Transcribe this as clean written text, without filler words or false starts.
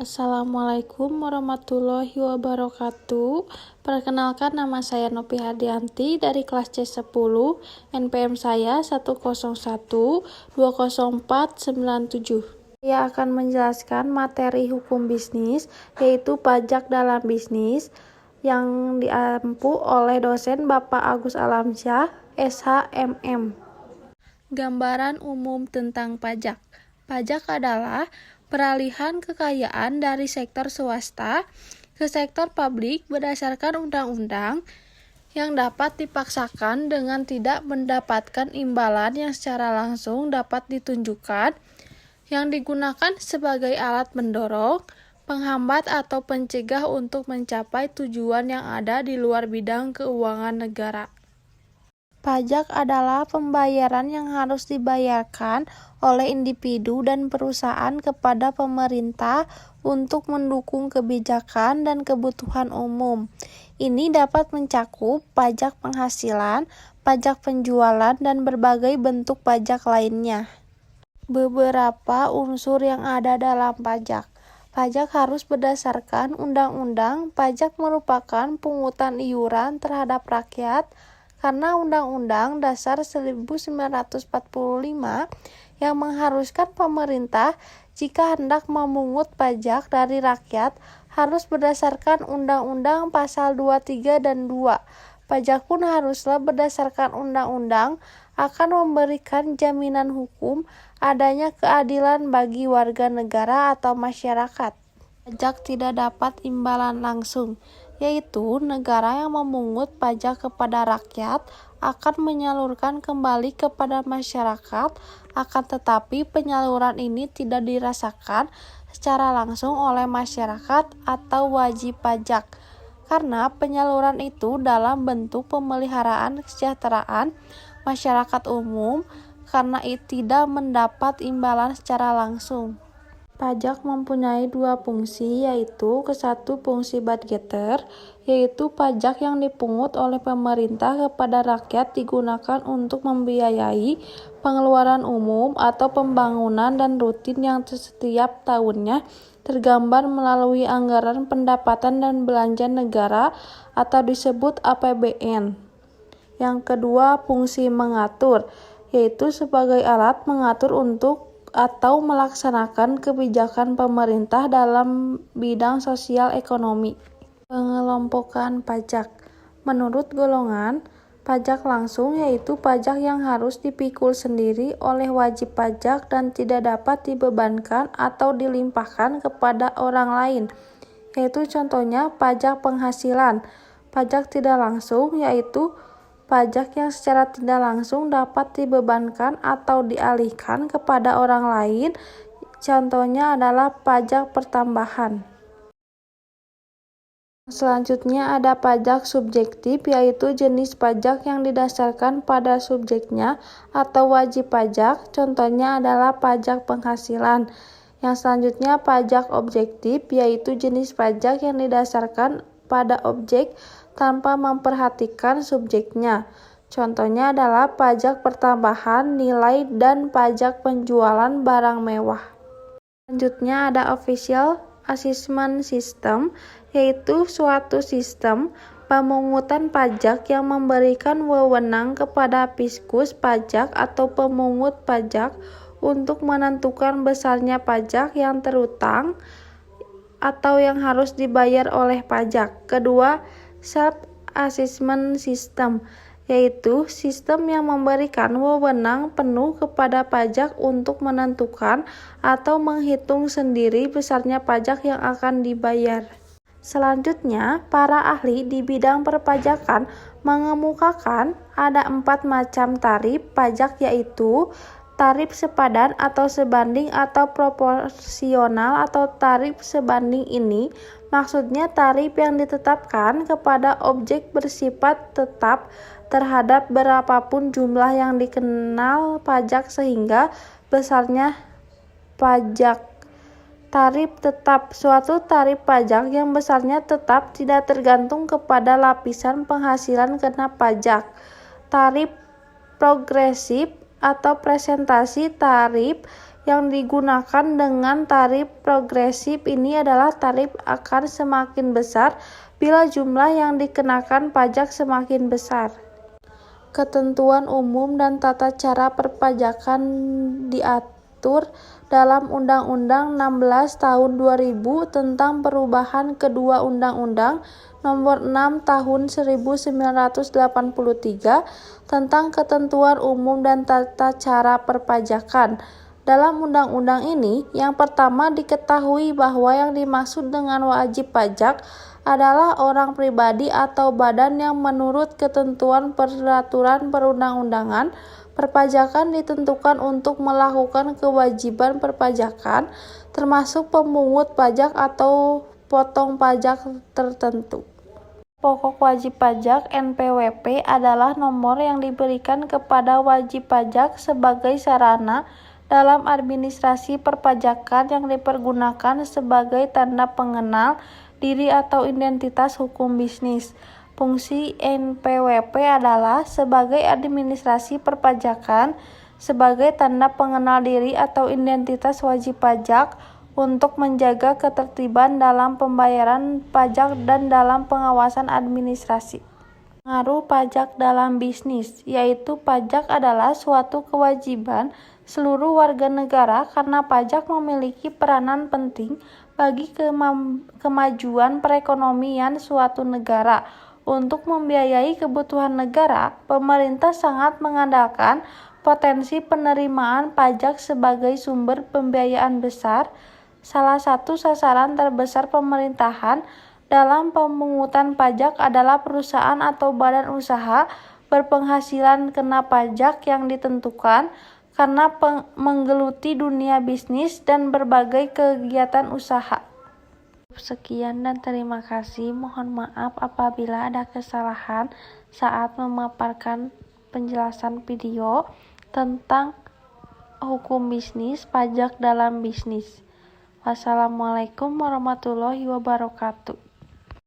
Assalamualaikum warahmatullahi wabarakatuh. Perkenalkan, nama saya Nopi Hardianti dari kelas C10. NPM saya 101204997. Saya akan menjelaskan materi hukum bisnis, yaitu pajak dalam bisnis, yang diampu oleh dosen Bapak Agus Alamsyah, SHMM. Gambaran umum tentang pajak. Pajak adalah peralihan kekayaan dari sektor swasta ke sektor publik berdasarkan undang-undang yang dapat dipaksakan dengan tidak mendapatkan imbalan yang secara langsung dapat ditunjukkan, yang digunakan sebagai alat mendorong, penghambat atau pencegah untuk mencapai tujuan yang ada di luar bidang keuangan negara. Pajak adalah pembayaran yang harus dibayarkan oleh individu dan perusahaan kepada pemerintah untuk mendukung kebijakan dan kebutuhan umum. Ini dapat mencakup pajak penghasilan, pajak penjualan, dan berbagai bentuk pajak lainnya. Beberapa unsur yang ada dalam pajak. Pajak harus berdasarkan undang-undang. Pajak merupakan pungutan iuran terhadap rakyat karena Undang-Undang Dasar 1945 yang mengharuskan pemerintah jika hendak memungut pajak dari rakyat harus berdasarkan Undang-Undang Pasal 23 dan 2. Pajak pun haruslah berdasarkan undang-undang akan memberikan jaminan hukum adanya keadilan bagi warga negara atau masyarakat. Pajak tidak dapat imbalan langsung, yaitu negara yang memungut pajak kepada rakyat akan menyalurkan kembali kepada masyarakat, akan tetapi penyaluran ini tidak dirasakan secara langsung oleh masyarakat atau wajib pajak, karena penyaluran itu dalam bentuk pemeliharaan kesejahteraan masyarakat umum karena tidak mendapat imbalan secara langsung. Pajak mempunyai dua fungsi, yaitu satu fungsi budgeter, yaitu pajak yang dipungut oleh pemerintah kepada rakyat digunakan untuk membiayai pengeluaran umum atau pembangunan dan rutin yang setiap tahunnya tergambar melalui anggaran pendapatan dan belanja negara atau disebut APBN. Yang kedua, fungsi mengatur, yaitu sebagai alat mengatur untuk atau melaksanakan kebijakan pemerintah dalam bidang sosial ekonomi. Pengelompokan pajak. Menurut golongan, pajak langsung yaitu pajak yang harus dipikul sendiri oleh wajib pajak dan tidak dapat dibebankan atau dilimpahkan kepada orang lain, yaitu contohnya pajak penghasilan. Pajak tidak langsung yaitu pajak yang secara tidak langsung dapat dibebankan atau dialihkan kepada orang lain, contohnya adalah pajak pertambahan. Selanjutnya ada pajak subjektif, yaitu jenis pajak yang didasarkan pada subjeknya atau wajib pajak, contohnya adalah pajak penghasilan. Yang selanjutnya pajak objektif, yaitu jenis pajak yang didasarkan pada objek tanpa memperhatikan subjeknya. Contohnya adalah pajak pertambahan nilai dan pajak penjualan barang mewah. Selanjutnya ada official assessment system, yaitu suatu sistem pemungutan pajak yang memberikan wewenang kepada Fiskus pajak atau pemungut pajak untuk menentukan besarnya pajak yang terutang atau yang harus dibayar oleh pajak. Kedua, self-assessment system, yaitu sistem yang memberikan wewenang penuh kepada pajak untuk menentukan atau menghitung sendiri besarnya pajak yang akan dibayar. Selanjutnya, para ahli di bidang perpajakan mengemukakan ada 4 macam tarif pajak, yaitu tarif sepadan atau sebanding atau proporsional atau tarif sebanding. Ini maksudnya tarif yang ditetapkan kepada objek bersifat tetap terhadap berapapun jumlah yang dikenal pajak sehingga besarnya pajak. Tarif tetap, suatu tarif pajak yang besarnya tetap tidak tergantung kepada lapisan penghasilan kena pajak. Tarif progresif atau presentasi tarif yang digunakan dengan tarif progresif ini adalah tarif akan semakin besar bila jumlah yang dikenakan pajak semakin besar. Ketentuan umum dan tata cara perpajakan diatur dalam Undang-Undang 16 Tahun 2000 tentang perubahan kedua Undang-Undang Nomor 6 Tahun 1983 tentang ketentuan umum dan tata cara perpajakan. Dalam undang-undang ini, yang pertama diketahui bahwa yang dimaksud dengan wajib pajak adalah orang pribadi atau badan yang menurut ketentuan peraturan perundang-undangan perpajakan ditentukan untuk melakukan kewajiban perpajakan, termasuk pemungut pajak atau potong pajak tertentu. Pokok wajib pajak (NPWP) adalah nomor yang diberikan kepada wajib pajak sebagai sarana dalam administrasi perpajakan yang dipergunakan sebagai tanda pengenal diri atau identitas hukum bisnis. Fungsi NPWP adalah sebagai administrasi perpajakan sebagai tanda pengenal diri atau identitas wajib pajak untuk menjaga ketertiban dalam pembayaran pajak dan dalam pengawasan administrasi. Pengaruh pajak dalam bisnis, yaitu pajak adalah suatu kewajiban seluruh warga negara karena pajak memiliki peranan penting bagi kemajuan perekonomian suatu negara. Untuk membiayai kebutuhan negara, pemerintah sangat mengandalkan potensi penerimaan pajak sebagai sumber pembiayaan besar. Salah satu sasaran terbesar pemerintahan dalam pemungutan pajak adalah perusahaan atau badan usaha berpenghasilan kena pajak yang ditentukan karena menggeluti dunia bisnis dan berbagai kegiatan usaha. Sekian dan terima kasih. Mohon maaf apabila ada kesalahan saat memaparkan penjelasan video tentang hukum bisnis, pajak dalam bisnis. Wassalamualaikum warahmatullahi wabarakatuh.